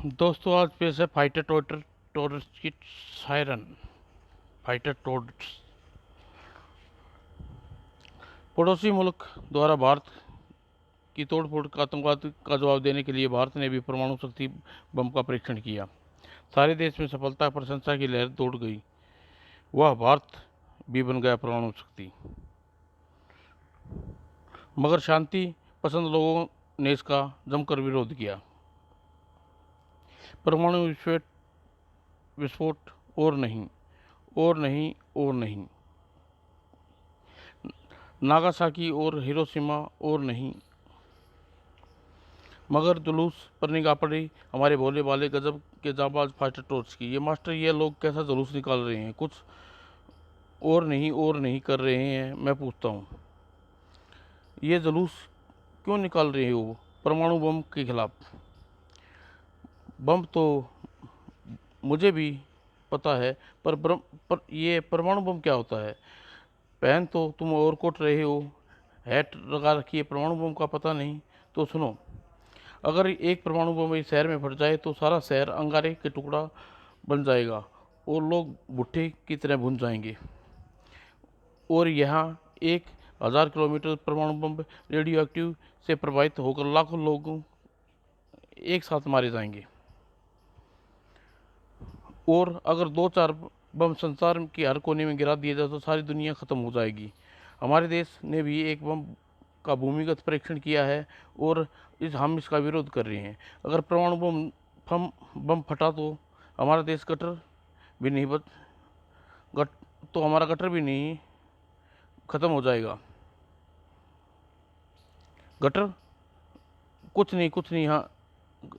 दोस्तों आज पेश है फाइटर टोरस की सायरन। फाइटर टोरस पड़ोसी मुल्क द्वारा भारत की तोड़फोड़ का आतंकवाद का जवाब देने के लिए भारत ने भी परमाणु शक्ति बम का परीक्षण किया। सारे देश में सफलता प्रशंसा की लहर दौड़ गई। वह भारत भी बन गया परमाणु शक्ति। मगर शांति पसंद लोगों ने इसका जमकर विरोध किया। परमाणु विस्फोट और नहीं, और नहीं, और नहीं। नागासाकी और हिरोशिमा और नहीं। मगर जुलूस पर निगाह पड़ी हमारे भोले भाले गजब के जाबाज फाइटर टॉर्च की। ये मास्टर, ये लोग कैसा जुलूस निकाल रहे हैं? कुछ और नहीं कर रहे हैं। मैं पूछता हूँ, ये जुलूस क्यों निकाल रहे हो परमाणु बम के खिलाफ? बम तो मुझे भी पता है, पर ये परमाणु बम क्या होता है? पहन तो तुम और कोट रहे हो, हैट लगा रखी है, परमाणु बम का पता नहीं? तो सुनो, अगर एक परमाणु बम इस शहर में फट जाए तो सारा शहर अंगारे के टुकड़ा बन जाएगा और लोग भुट्टे की तरह भुन जाएंगे। और यहाँ 1,000 किलोमीटर परमाणु बम रेडियो एक्टिव से प्रभावित होकर लाखों लोग एक साथ मारे जाएंगे। और अगर 2-4 बम संसार के हर कोने में गिरा दिए जाए तो सारी दुनिया खत्म हो जाएगी। हमारे देश ने भी एक बम का भूमिगत परीक्षण किया है और हम इसका विरोध कर रहे हैं। अगर परमाणु बम फटा तो हमारा देश गटर भी नहीं बच गट तो हमारा गटर भी नहीं खत्म हो जाएगा। गटर कुछ नहीं, हाँ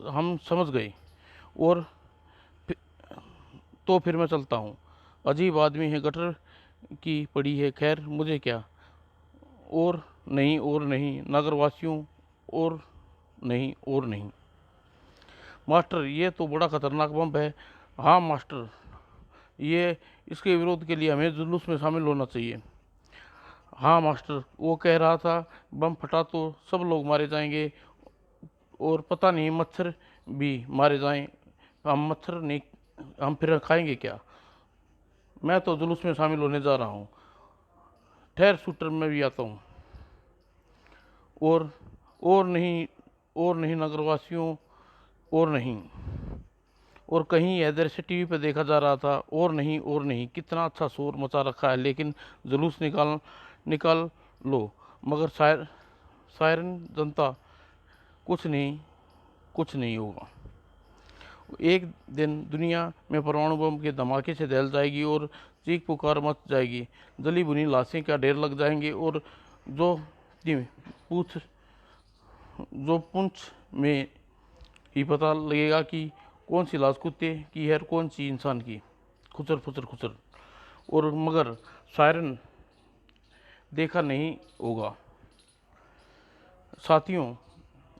हम समझ गए। और तो फिर मैं चलता हूँ। अजीब आदमी है, गटर की पड़ी है, खैर मुझे क्या। और नहीं नगरवासियों, और नहीं। मास्टर, ये तो बड़ा खतरनाक बम है। हाँ मास्टर, ये इसके विरोध के लिए हमें जुलूस में शामिल होना चाहिए। हाँ मास्टर, वो कह रहा था बम फटा तो सब लोग मारे जाएंगे और पता नहीं मच्छर भी मारे जाएं। हम मच्छर नहीं, हम फिर खाएंगे क्या? मैं तो जुलूस में शामिल होने जा रहा हूँ। ठहर शूटर, मैं भी आता हूँ। और और नहीं और नहीं नगरवासियों, और नहीं। और कहीं यह दृश्य टीवी पर देखा जा रहा था। और नहीं, कितना अच्छा शोर मचा रखा है, लेकिन जुलूस निकाल लो मगर सायरन जनता, कुछ नहीं होगा। एक दिन दुनिया में परमाणु बम के धमाके से दहल जाएगी और चीख पुकार मच जाएगी। जली भुनी लाशें का ढेर लग जाएंगे और जो पूछ जो पूंछ में ही पता लगेगा कि कौन सी लाश कुत्ते की है और कौन सी इंसान की। खुचर खुचर खुचर। और मगर सायरन देखा नहीं होगा। साथियों,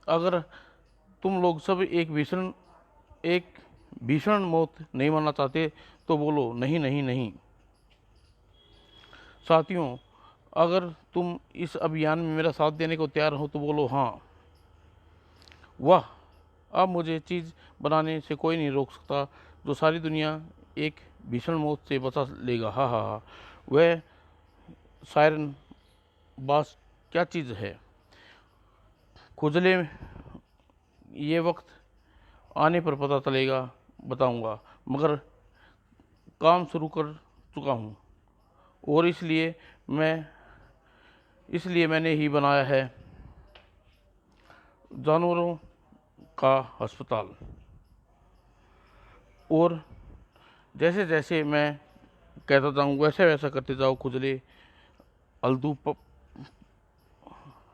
अगर तुम लोग सब एक भीषण मौत नहीं मरना चाहते तो बोलो नहीं नहीं नहीं। साथियों, अगर तुम इस अभियान में मेरा साथ देने को तैयार हो तो बोलो हाँ। वाह, अब मुझे चीज़ बनाने से कोई नहीं रोक सकता जो सारी दुनिया एक भीषण मौत से बचा लेगा। हा हा हा। वह सायरन बास क्या चीज़ है? खुजले ये वक्त आने पर पता चलेगा, बताऊंगा। मगर काम शुरू कर चुका हूँ और मैं इसलिए मैंने ही बनाया है जानवरों का अस्पताल। और जैसे जैसे मैं कहता जाऊँ वैसे वैसा करते जाओ। खुजले, हल्दू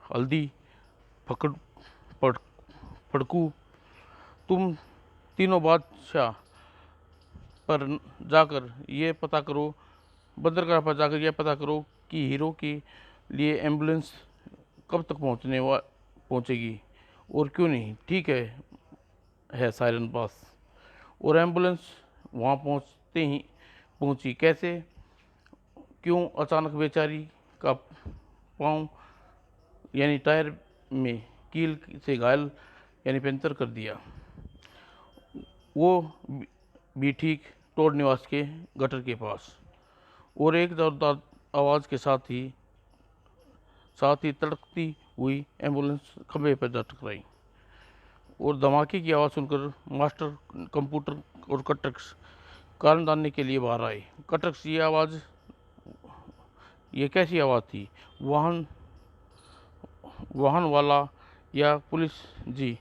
हल्दी, फकड़ पड़ फड़कू, तुम तीनों बादशाह पर जाकर ये पता करो, बंदरगाह पर जाकर यह पता करो कि हीरो के लिए एम्बुलेंस कब तक पहुंचेगी। और क्यों नहीं, ठीक है सायरन पास। और एम्बुलेंस वहाँ पहुंची कैसे? क्यों? अचानक बेचारी का पाँव यानी टायर में कील से घायल यानी पंचर कर दिया। वो भी ठीक टोड निवास के गटर के पास, और एक जोरदार आवाज़ के साथ ही तड़कती हुई एम्बुलेंस खंभे पर जा टकराई, और धमाके की आवाज़ सुनकर मास्टर, कंप्यूटर और कटरक्स कारण जानने के लिए बाहर आए। कटरक्स, ये कैसी आवाज़ थी? वाहन वाला या पुलिस जी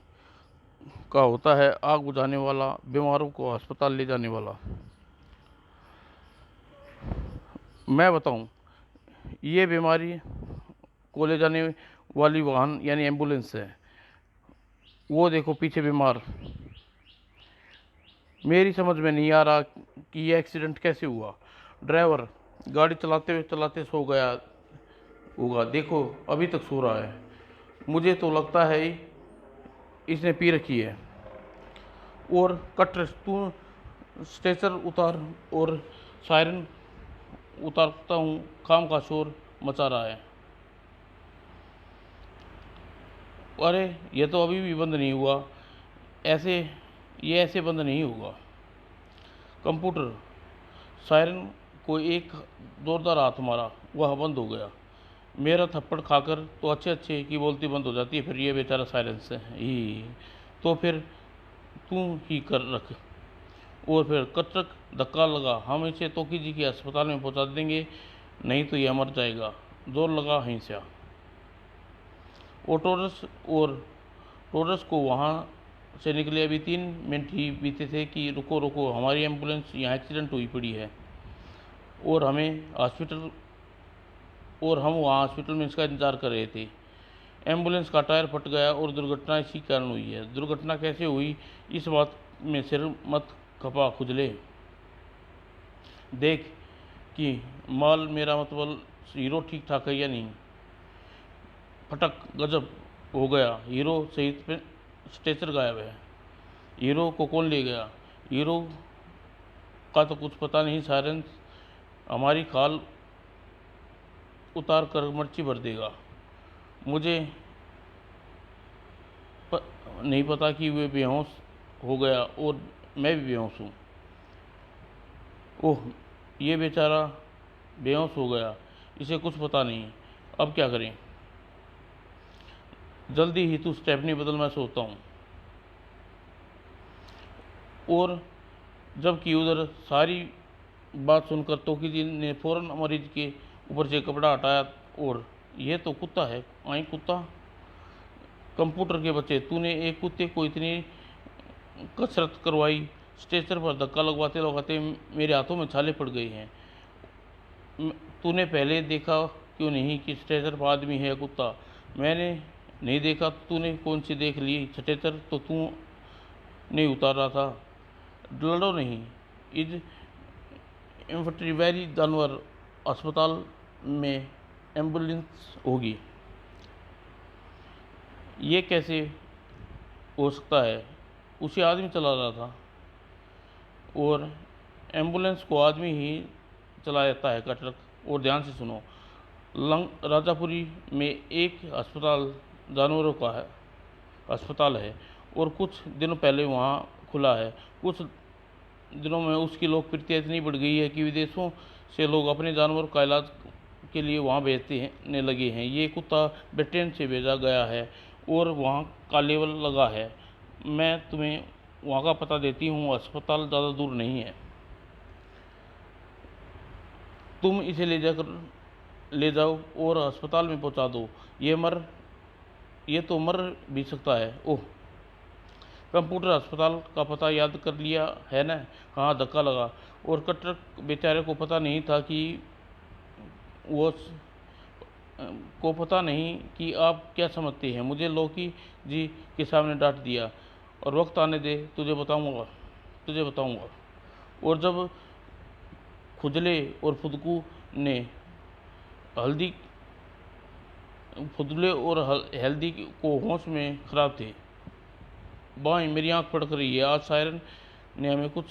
का होता है आग बुझाने वाला, बीमारों को अस्पताल ले जाने वाला। मैं बताऊं, ये बीमारी को ले जाने वाली वाहन यानी एम्बुलेंस है। वो देखो पीछे बीमार। मेरी समझ में नहीं आ रहा कि ये एक्सीडेंट कैसे हुआ। ड्राइवर गाड़ी चलाते सो गया होगा, देखो अभी तक सो रहा है। मुझे तो लगता है इसने पी रखी है। और कटर, तू स्ट्रेचर उतार और सायरन उतारता हूँ, काम का शोर मचा रहा है। अरे ये तो अभी भी बंद नहीं हुआ, ये ऐसे बंद नहीं होगा। कंप्यूटर, सायरन को एक जोरदार हाथ मारा, वह बंद हो गया। मेरा थप्पड़ खाकर तो अच्छे की बोलती बंद हो जाती है, फिर ये बेचारा सायरन से ही, तो फिर तू ही कर रख। और फिर कटरक धक्का लगा, हम इसे तोकी जी के अस्पताल में पहुंचा देंगे, नहीं तो यह मर जाएगा। जोर लगा हिंसा। और टोरस को वहाँ से निकले अभी 3 मिनट ही बीते थे कि रुको, हमारी एम्बुलेंस यहाँ एक्सीडेंट हुई पड़ी है, और हम वहाँ हॉस्पिटल में इसका इंतज़ार कर रहे थे। एम्बुलेंस का टायर फट गया और दुर्घटना इसी कारण हुई है। दुर्घटना कैसे हुई इस बात में सिर मत खपा खुजले। देख कि माल, मेरा मतलब हीरो ठीक ठाक है या नहीं। फटक, गजब हो गया, हीरो सहित पे स्ट्रेचर गायब है। हीरो को कौन ले गया? हीरो का तो कुछ पता नहीं। सायरन हमारी खाल उतार कर मर्ची भर देगा। मुझे नहीं पता कि वे बेहोश हो गया और मैं भी बेहोश हूँ। ओह, ये बेचारा बेहोश हो गया, इसे कुछ पता नहीं। अब क्या करें? जल्दी ही तू स्टेपनी बदल, मैं सोता हूँ। और जबकि उधर सारी बात सुनकर तोकी जी ने फौरन मरीज के ऊपर से कपड़ा हटाया, और ये तो कुत्ता है। आई कुत्ता, कंप्यूटर के बच्चे, तूने एक कुत्ते को इतनी कसरत करवाई, स्ट्रेचर पर धक्का लगवाते मेरे हाथों में छाले पड़ गए हैं। तूने पहले देखा क्यों नहीं कि स्ट्रेचर पर आदमी है कुत्ता? मैंने नहीं देखा, तूने कौन सी देख ली? स्ट्रेचर तो तू नहीं उतार रहा था। लड़ो नहीं, इज इन्फेंट्री वैली जानवर अस्पताल में एम्बुलेंस होगी, ये कैसे हो सकता है? उसे आदमी चला रहा था, और एम्बुलेंस को आदमी ही चला जाता है कटरक। और ध्यान से सुनो, राजापुरी में एक जानवरों का अस्पताल है, और कुछ दिनों पहले वहाँ खुला है। कुछ दिनों में उसकी लोकप्रियता इतनी बढ़ गई है कि विदेशों से लोग अपने जानवरों का इलाज के लिए वहाँ भेजने लगे हैं। ये कुत्ता ब्रिटेन से भेजा गया है और वहाँ का लेबल लगा है। मैं तुम्हें वहाँ का पता देती हूँ, अस्पताल ज़्यादा दूर नहीं है। तुम इसे ले जाओ और अस्पताल में पहुँचा दो। ये तो मर भी सकता है। ओह, कंप्यूटर अस्पताल का पता याद कर लिया है ना? हाँ, धक्का लगा। और कटर बेचारे को पता नहीं था कि आप क्या समझते हैं। मुझे लौकी जी के सामने डांट दिया, और वक्त आने दे, तुझे बताऊंगा। और जब खुजले और हेल्दी को होश में खराब थे। बाएं, मेरी आंख फड़क रही है, आज सायरन ने हमें कुछ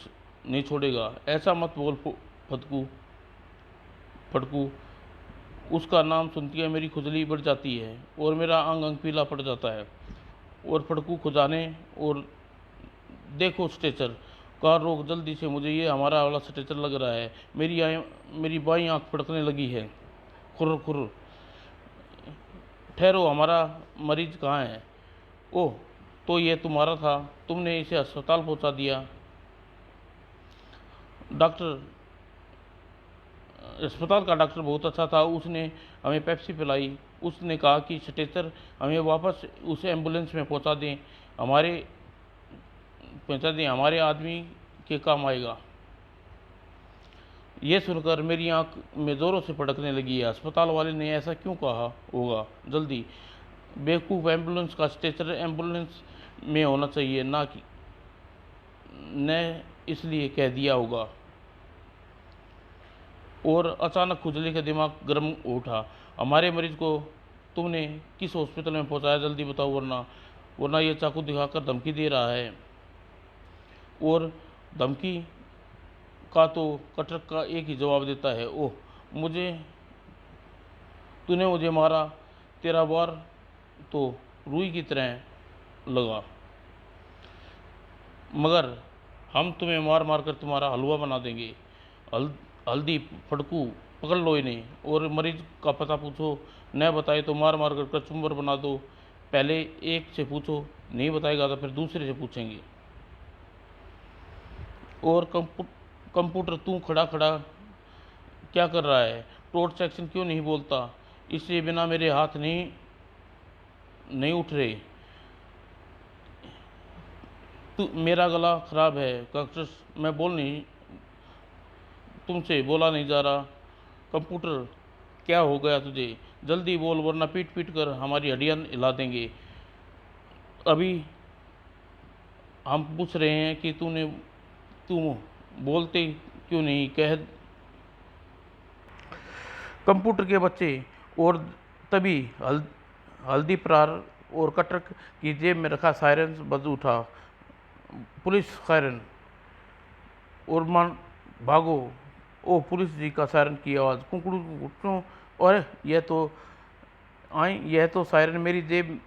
नहीं छोड़ेगा। ऐसा मत बोल फटकू, उसका नाम सुनती है मेरी खुजली बढ़ जाती है और मेरा अंग पीला पड़ जाता है। और फटकू खुजाने और देखो स्ट्रेचर, कार रोक जल्दी से, मुझे ये हमारा वाला स्ट्रेचर लग रहा है। मेरी बाईं आंख फड़कने लगी है। खुर खुर। ठहरो, हमारा मरीज कहाँ है? ओह, तो ये तुम्हारा था, तुमने इसे अस्पताल पहुंचा दिया। डॉक्टर अस्पताल का डॉक्टर बहुत अच्छा था, उसने हमें पेप्सी पिलाई। उसने कहा कि स्ट्रेचर हमें वापस उस एम्बुलेंस में पहुंचा दें, हमारे आदमी के काम आएगा। यह सुनकर मेरी आंख में ज़ोरों से फड़कने लगी है। अस्पताल वाले ने ऐसा क्यों कहा होगा? जल्दी बेवकूफ़, एम्बुलेंस का स्ट्रेचर एम्बुलेंस में होना चाहिए, ना कि न इसलिए कह दिया होगा। और अचानक खुजली का दिमाग गर्म उठा। हमारे मरीज को तुमने किस हॉस्पिटल में पहुंचाया? जल्दी बताओ, वरना ये चाकू दिखाकर धमकी दे रहा है। और धमकी का तो कटक का एक ही जवाब देता है, ओह, तूने मुझे मारा, तेरा वार तो रुई की तरह लगा, मगर हम तुम्हें मार मार कर तुम्हारा हलवा बना देंगे। हल्दी फड़कू, पकड़ लो इन्हें और मरीज का पता पूछो, न बताए तो मार मार कर कचुम्बर बना दो। पहले एक से पूछो, नहीं बताएगा तो फिर दूसरे से पूछेंगे। और कंप्यूटर, तू खड़ा खड़ा क्या कर रहा है? टोर्च सेक्शन क्यों नहीं बोलता? इससे बिना मेरे हाथ नहीं उठ रहे। मेरा गला खराब है डॉक्टर, तुमसे बोला नहीं जा रहा। कंप्यूटर, क्या हो गया तुझे? जल्दी बोल, वरना पीट पीट कर हमारी हड्डियां हिला देंगे। अभी हम पूछ रहे हैं कि तुम बोलते क्यों नहीं? कह कंप्यूटर के बच्चे। और तभी हल्दी प्रार और कटक की जेब में रखा सायरन बज उठा। Police siren. और मन भागो। ओ, पुलिस जी का सायरन की आवाज़। कुकड़ू कुकड़ू। और यह तो सायरन मेरी जेब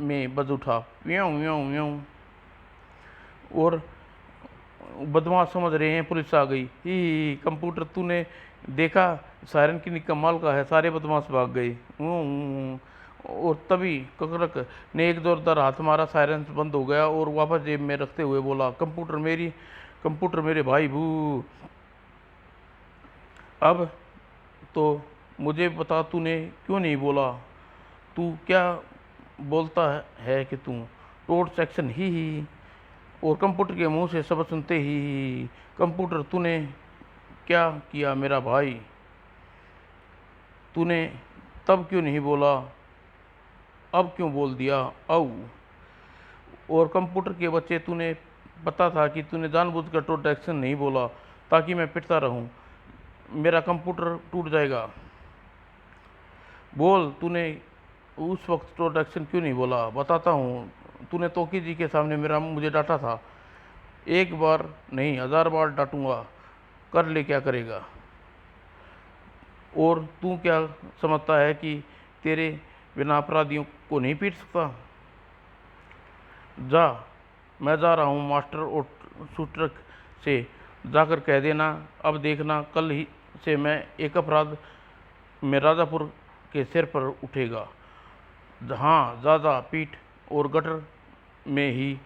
में बज उठा। व्यों व्यों व्यों। और बदमाश समझ रहे हैं पुलिस आ गई। ही कंप्यूटर, तूने देखा सायरन की कमाल का है, सारे बदमाश भाग गए। और तभी ककरक ने एक जोरदार हाथ मारा, सायरन बंद हो गया और वापस जेब में रखते हुए बोला, कंप्यूटर मेरे भाई भू। अब तो मुझे बता, तूने क्यों नहीं बोला? तू क्या बोलता है कि तू टोर्च सेक्शन ही। और कंप्यूटर के मुंह से शब्द सुनते ही, कंप्यूटर, तूने क्या किया मेरा भाई? तूने तब क्यों नहीं बोला? अब क्यों बोल दिया? औ। और कंप्यूटर के बच्चे, तूने पता था कि तूने जानबूझकर टोर्च सेक्शन नहीं बोला ताकि मैं पिटता रहूं। मेरा कंप्यूटर टूट जाएगा। बोल, तूने उस वक्त टोर्च सेक्शन क्यों नहीं बोला? बताता हूँ। तूने तोकी जी के सामने मुझे डांटा था। एक बार नहीं, 1000 बार डांटूंगा। कर ले, क्या करेगा? और तू क्या समझता है कि तेरे बिना अपराधियों को नहीं पीट सकता? जा, मैं जा रहा हूँ मास्टर और शूटर से जाकर कह देना। अब देखना, कल ही से मैं एक अपराध में राजापुर के सिर पर उठेगा। हाँ, ज़्यादा पीठ और गटर में ही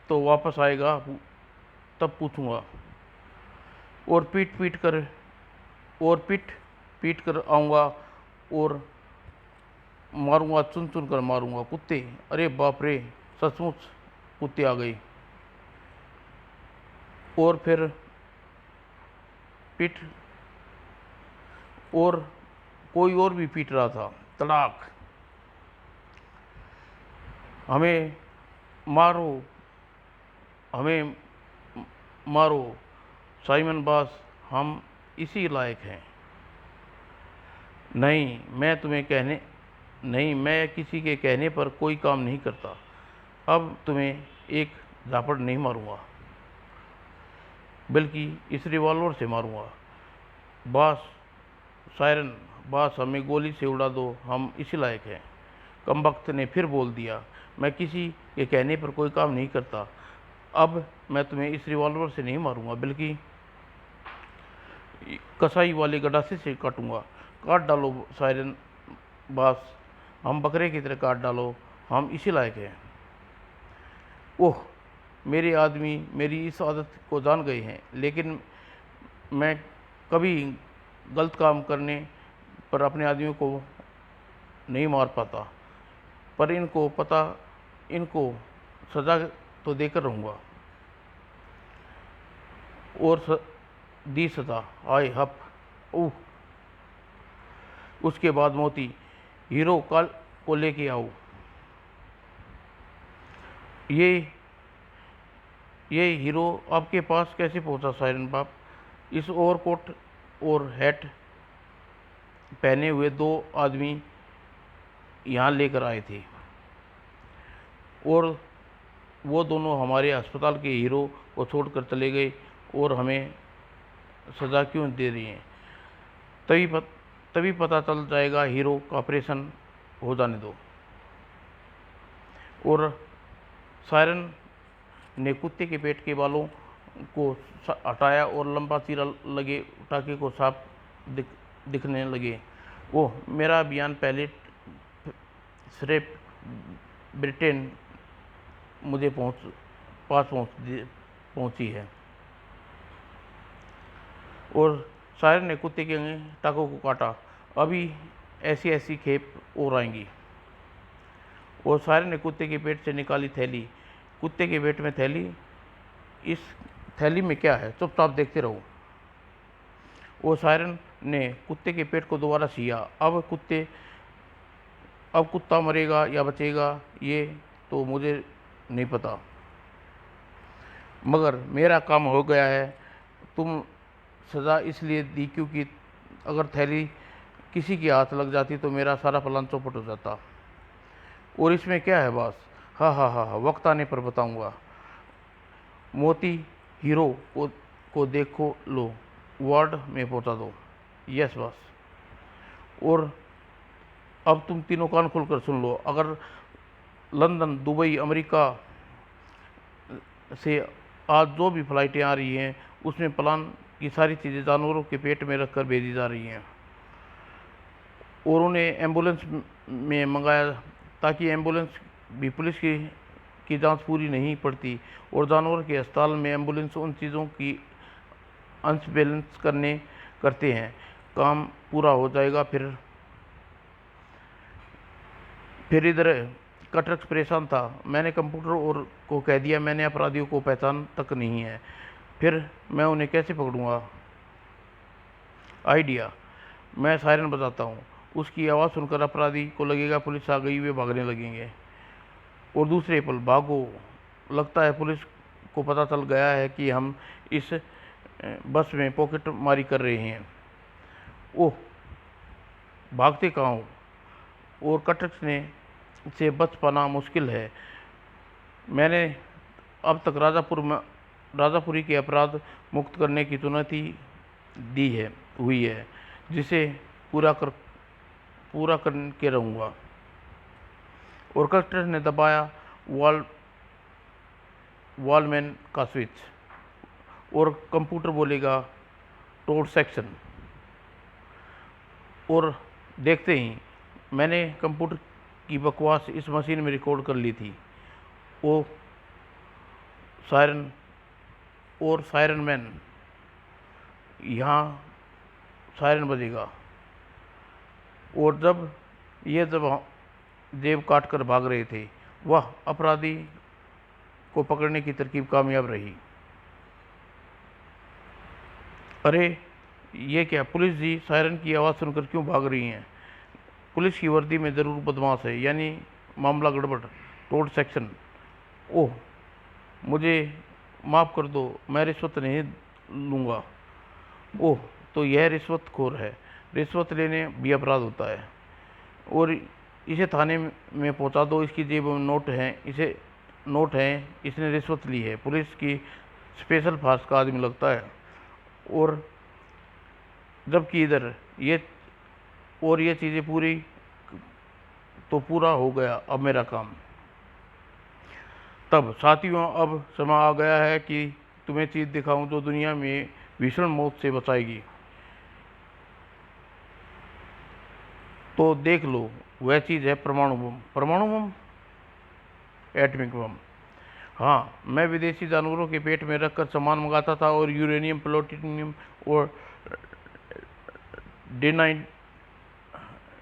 तो वापस आएगा, तब पूछूंगा। और पीट पीट कर आऊँगा और मारूंगा, चुन चुन कर मारूंगा। कुत्ते, अरे बाप रे, सचमुच कुत्ते आ गई। और फिर पीट, और कोई और भी पीट रहा था। तड़ाक। हमें मारो, हमें मारो साइमन बॉस, हम इसी लायक हैं। नहीं, मैं किसी के कहने पर कोई काम नहीं करता। अब तुम्हें एक झापड़ नहीं मारूंगा, बल्कि इस रिवॉल्वर से मारूंगा। बॉस, सायरन बॉस, हमें गोली से उड़ा दो, हम इसी लायक हैं। कमबख्त ने फिर बोल दिया, मैं किसी के कहने पर कोई काम नहीं करता। अब मैं तुम्हें इस रिवॉल्वर से नहीं मारूंगा, बल्कि कसाई वाले गडासे से काटूंगा। काट डालो सायरन बास, हम बकरे की तरह काट डालो, हम इसी लायक हैं। ओह, मेरे आदमी मेरी इस आदत को जान गए हैं, लेकिन मैं कभी गलत काम करने पर अपने आदमियों को नहीं मार पाता, पर इनको सज़ा तो देकर रहूँगा। और दी सज़ा, आए हप। ओह, उसके बाद मोती, हीरो कल को लेके आओ। ये ये हीरो आपके पास कैसे पहुंचा सायरन बाप? इस ओवरकोट और हैट पहने हुए दो आदमी यहाँ लेकर आए थे, और वो दोनों हमारे अस्पताल के हीरो को छोड़कर चले गए, और हमें सज़ा क्यों दे रही हैं? तभी पता चल जाएगा। हीरो का ऑपरेशन हो जाने दो। और सायरन ने कुत्ते के पेट के बालों को हटाया और लंबा चीरा लगे टाके को साफ दिखने लगे। ओह, मेरा अभियान पहले सिर्फ ब्रिटेन मुझे पास पहुंची है। और सायरन ने कुत्ते के टाकों को काटा। अभी ऐसी ऐसी खेप और आएंगी। और सायरन ने कुत्ते के पेट से निकाली थैली। कुत्ते के पेट में थैली। इस थैली में क्या है? चुपचाप देखते रहो। और सायरन ने कुत्ते के पेट को दोबारा सिया। अब कुत्ता मरेगा या बचेगा ये तो मुझे नहीं पता, मगर मेरा काम हो गया है। तुम सज़ा इसलिए दी क्योंकि अगर थैली किसी के हाथ लग जाती तो मेरा सारा प्लान चौपट हो जाता। और इसमें क्या है बॉस? हाँ हाँ हाँ हाँ, वक्त आने पर बताऊंगा। मोती, हीरो को देखो लो, वार्ड में पहुंचा दो। Yes boss. और अब तुम तीनों कान खोलकर सुन लो। अगर लंदन, दुबई, अमेरिका से आज जो भी फ्लाइटें आ रही हैं, उसमें प्लान की सारी चीज़ें जानवरों के पेट में रखकर भेजी जा रही हैं, और उन्हें एम्बुलेंस में मंगाया, ताकि एम्बुलेंस भी पुलिस की जांच पूरी नहीं पड़ती। और जानवर के अस्पताल में एम्बुलेंस उन चीज़ों की अंश बैलेंस करते हैं। काम पूरा हो जाएगा। फिर इधर कटरक्स परेशान था। मैंने कंप्यूटर को कह दिया मैंने अपराधियों को पहचान तक नहीं है, फिर मैं उन्हें कैसे पकड़ूंगा? आइडिया, मैं सायरन बजाता हूँ। उसकी आवाज़ सुनकर अपराधी को लगेगा पुलिस आ गई, वे भागने लगेंगे। और दूसरे पल, भागो, लगता है पुलिस को पता चल गया है कि हम इस बस में पॉकेट मारी कर रहे हैं। ओह, भागते कहाँ हो? और कटरक्स से बच पाना मुश्किल है। मैंने अब तक राजापुरी के अपराध मुक्त करने की चुनौती हुई है, जिसे पूरा करके रहूँगा। और कलेक्टर ने दबाया वॉलमैन का स्विच, और कंप्यूटर बोलेगा टोड सेक्शन। और देखते ही मैंने कंप्यूटर की बकवास इस मशीन में रिकॉर्ड कर ली थी। वो सायरन मैन, यहाँ सायरन बजेगा। और जब देव काट कर भाग रहे थे, वह अपराधी को पकड़ने की तरकीब कामयाब रही। अरे ये क्या? पुलिस जी सायरन की आवाज़ सुनकर क्यों भाग रही हैं? पुलिस की वर्दी में ज़रूर बदमाश है, यानी मामला गड़बड़। Toad section. ओह, मुझे माफ़ कर दो, मैं रिश्वत नहीं लूँगा। ओह, तो यह रिश्वतखोर है। रिश्वत लेने भी अपराध होता है। और इसे थाने में पहुंचा दो। इसकी जेब में नोट हैं, इसने रिश्वत ली है। पुलिस की स्पेशल फोर्स का आदमी लगता है। और जबकि इधर ये चीज़ें पूरा हो गया अब मेरा काम। तब साथियों, अब समय आ गया है कि तुम्हें चीज़ दिखाऊं जो दुनिया में भीषण मौत से बचाएगी। तो देख लो, वह चीज़ है परमाणु बम। परमाणु बम, एटमिक बम। हाँ, मैं विदेशी जानवरों के पेट में रखकर सामान मंगाता था और यूरेनियम, प्लूटोनियम और डेनाइट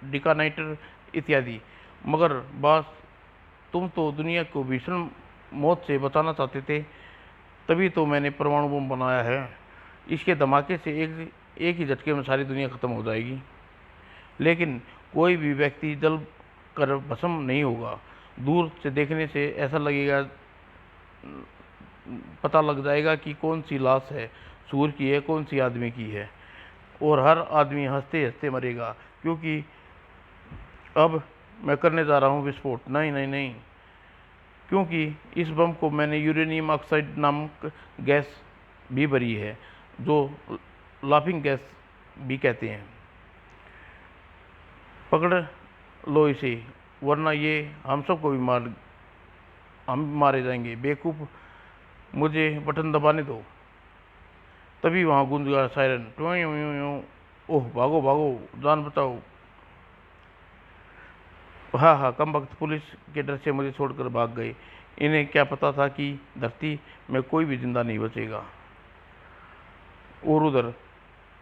डिकानाइटर इत्यादि। मगर बॉस, तुम तो दुनिया को भीषण मौत से बचाना चाहते थे, तभी तो मैंने परमाणु बम बनाया है। इसके धमाके से एक ही झटके में सारी दुनिया खत्म हो जाएगी, लेकिन कोई भी व्यक्ति जल कर भस्म नहीं होगा। दूर से देखने से ऐसा लगेगा, पता लग जाएगा कि कौन सी लाश है, सूअर की है, कौन सी आदमी की है, और हर आदमी हंसते हंसते मरेगा, क्योंकि अब मैं करने जा रहा हूँ विस्फोट। नहीं नहीं नहीं, क्योंकि इस बम को मैंने यूरेनियम ऑक्साइड नामक गैस भी भरी है, जो लाफिंग गैस भी कहते हैं। पकड़ लो इसे, वरना ये हम सबको भी हम मारे जाएंगे। बेवकूफ़, मुझे बटन दबाने दो। तभी वहाँ गूंज गया सायरन, ट्यों यूं यूं यूं। ओह, भागो भागो, जान बचाओ। हाँ हाँ, कम वक्त पुलिस के डर से मुझे छोड़कर भाग गए। इन्हें क्या पता था कि धरती में कोई भी जिंदा नहीं बचेगा। और उधर,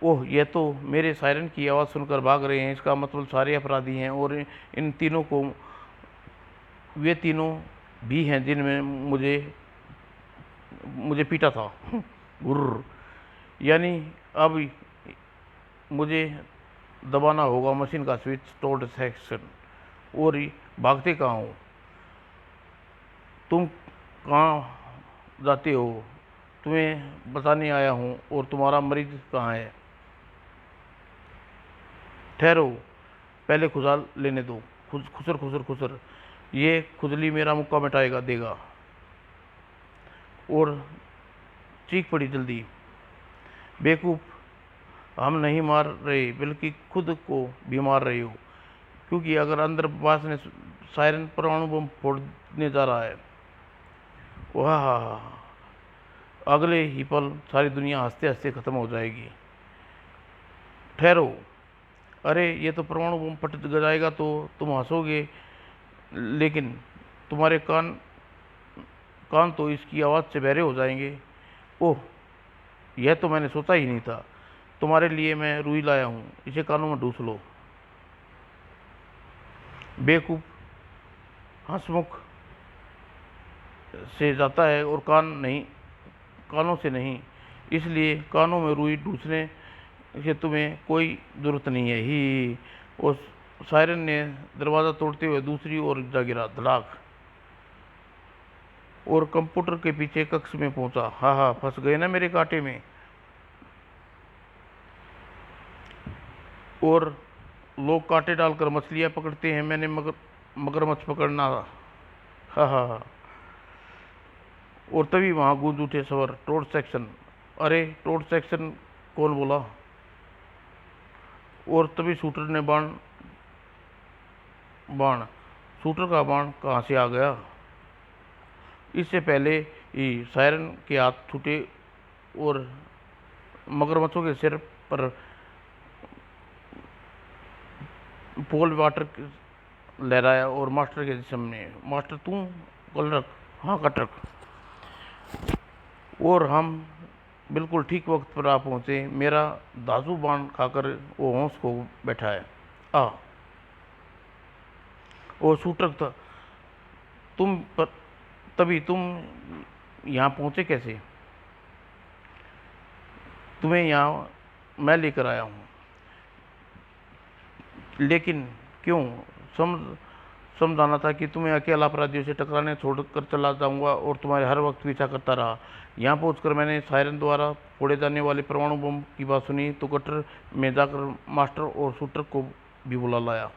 ओह, यह तो मेरे सायरन की आवाज़ सुनकर भाग रहे हैं। इसका मतलब सारे अपराधी हैं, और इन तीनों को, वे तीनों भी हैं जिनमें मुझे मुझे पीटा था। गुर्र। यानी अब मुझे दबाना होगा मशीन का स्विच, टोल्ड सेक्शन। और भागते कहाँ हो तुम? कहाँ जाते हो? तुम्हें बताने आया हूँ। और तुम्हारा मरीज कहाँ है? ठहरो, पहले खुजाल लेने दो। खुसर खुसर खुसर, ये खुजली मेरा मुक्का मिटाएगा देगा। और चीख पड़ी जल्दी। बेवकूफ़, हम नहीं मार रहे, बल्कि खुद को भी मार रहे हो, क्योंकि अगर अंदर बास ने सायरन परमाणु बम फोड़ने जा रहा है। वाह, अगले ही पल सारी दुनिया हंसते हंसते खत्म हो जाएगी। ठहरो, अरे ये तो परमाणु बम फट जाएगा तो तुम हंसोगे, लेकिन तुम्हारे कान कान तो इसकी आवाज़ से बहरे हो जाएंगे। ओह, यह तो मैंने सोचा ही नहीं था। तुम्हारे लिए मैं रुई लाया हूँ, इसे कानों में ढूंस लो। बेवकूफ़, हंसमुख से जाता है और कानों से नहीं, इसलिए कानों में रुई ढूंसने कि तुम्हें कोई ज़रूरत नहीं है ही। उस सायरन ने दरवाज़ा तोड़ते हुए दूसरी ओर जा गिरा, धड़ाक। और कंप्यूटर के पीछे कक्ष में पहुंचा। हाँ हाँ, फंस गए ना मेरे कांटे में। और लोग कांटे डालकर मछलियां पकड़ते हैं, मैंने मगरमच्छ पकड़ना। हाँ हाँ हाँ। और तभी वहां गूंज उठे स्वर, टोर्च सेक्शन। अरे टोर्च सेक्शन, कौन बोला? और तभी शूटर ने बाण शूटर का बाण कहाँ से आ गया? इससे पहले ही सायरन के हाथ छूटे और मगरमच्छों के सिर पर पोल वाटर लहराया और मास्टर के सामने। मास्टर, तू कल रख। हाँ, कट रख। और हम बिल्कुल ठीक वक्त पर आ पहुँचे। मेरा दाजू बाण खाकर वो होश को बैठा है। आ वो शूटर था तुम पर, तभी तुम यहाँ पहुँचे कैसे? तुम्हें यहाँ मैं लेकर आया हूँ। लेकिन क्यों? समझाना था कि तुम्हें अकेला अपराधियों से टकराने छोड़कर चला जाऊंगा और तुम्हारे हर वक्त पीछा करता रहा। यहाँ पहुंचकर मैंने सायरन द्वारा फोड़े जाने वाले परमाणु बम की बात सुनी तो गटर में जाकर मास्टर और शूटर को भी बुला लाया।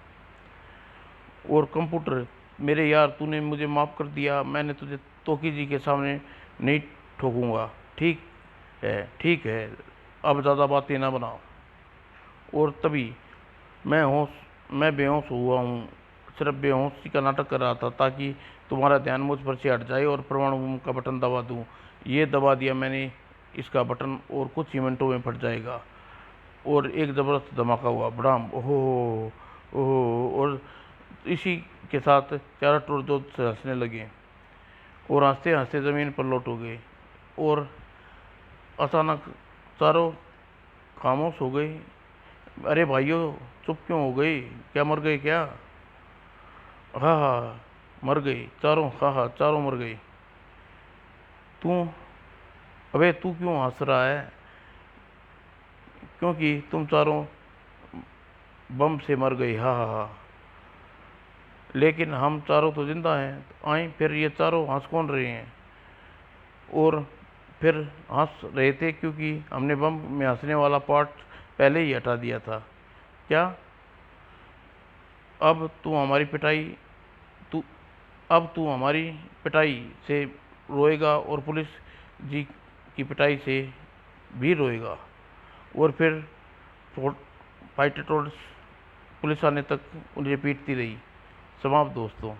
और कंप्यूटर, मेरे यार, तूने मुझे माफ़ कर दिया। मैंने तुझे तोकी जी के सामने नहीं ठोकूंगा। ठीक है, ठीक है, अब ज़्यादा बातें ना बनाओ। और तभी मैं बेहोश हुआ हूँ। सिर्फ बेहोशी का नाटक कर रहा था ताकि तुम्हारा ध्यान मुझ पर से हट जाए और परमाणु बम का बटन दबा दूं। ये दबा दिया मैंने इसका बटन और कुछ ही मिनटों में फट जाएगा। और एक ज़बरदस्त धमाका हुआ, बड़ाम, ओहो ओहो। और इसी के साथ चारों टोर जोर से हंसने लगे और हंसते हंसते ज़मीन पर लौट हो गए। और अचानक चारों खामोश हो गए। अरे भाइयों, चुप क्यों हो गए? क्या मर गए क्या? हाँ हाँ, मर गए चारों, हाँ हाँ, चारों मर गए। तू, अबे तू क्यों हंस रहा है? क्योंकि तुम चारों बम से मर गए, हाँ हाँ हाँ। लेकिन हम चारों तो जिंदा हैं। तो आए फिर ये चारों हंस कौन रहे हैं? और फिर हंस रहे थे क्योंकि हमने बम में हंसने वाला पार्ट पहले ही हटा दिया था। क्या? अब तू हमारी पिटाई तू अब तू हमारी पिटाई से रोएगा और पुलिस जी की पिटाई से भी रोएगा। और फिर फाइटर पुलिस आने तक उन्हें पीटती रही। समाप्त दोस्तों।